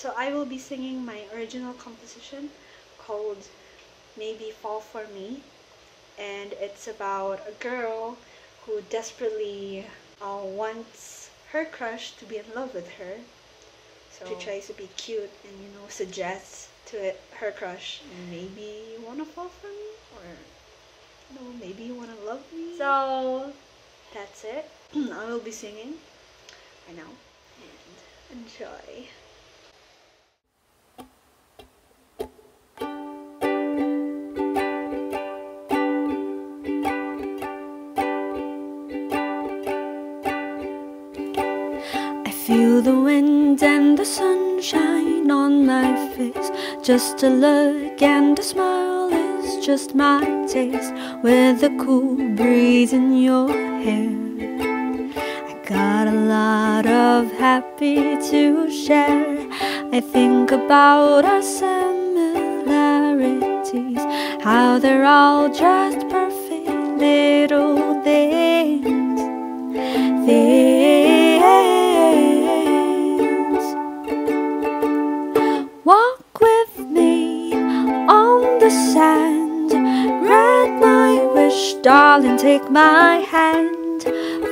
So I will be singing my original composition called Maybe Fall For Me, and it's about a girl who desperately wants her crush to be in love with her. So she tries to be cute and, you know, suggests to her crush, maybe you wanna fall for me, or no, maybe you wanna love me. So that's it. I will be singing right now, and enjoy. Feel the wind and the sunshine on my face. Just a look and a smile is just my taste. With the cool breeze in your hair, I got a lot of happy to share. I think about our similarities, how they're all just perfect little things. Walk with me on the sand, grant my wish, darling, take my hand.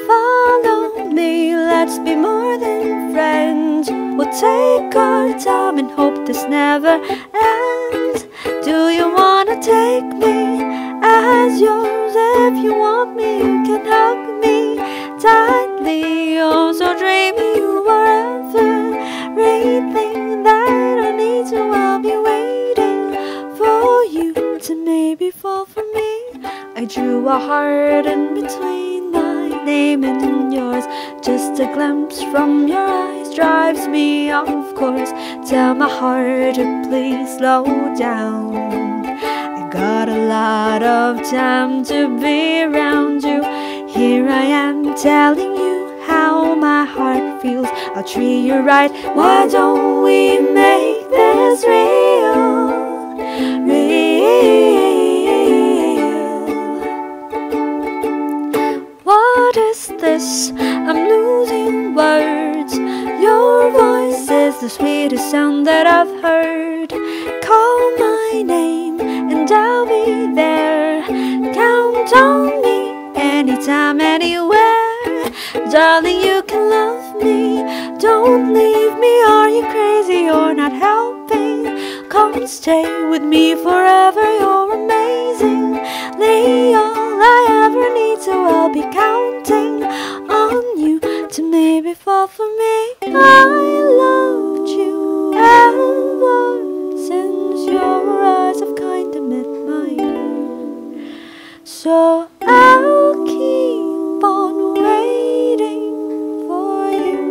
Follow me, let's be more than friends. We'll take our time and hope this never ends. Do you wanna take me as yours? If you want me, you can hug me tightly. Oh, so dreamy, you are everything that I need, so I'll be waiting for you to maybe fall for me. I drew a heart in between my name and yours. Just a glimpse from your eyes drives me off course. Tell my heart to please slow down. I got a lot of time to be around you. Here I am telling you how my heart feels. I'll treat you right. Why don't we make this real? What is this? I'm losing words. Your voice is the sweetest sound that I've heard. Call my name and I'll be there. Count on me anytime, anywhere. Darling, you can love me. Don't leave me. Are you crazy? You're not helping. Come stay with me forever. You're amazing. Lay all I ever need, so I'll be counting on you to maybe fall for me. I loved you ever since your eyes have kinda met mine. So I'll keep on waiting for you.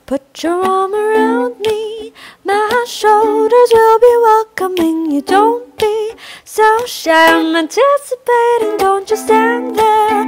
Put your arm around me, my shoulders will be welcoming you. Don't be so shy, I'm anticipating. Don't just stand there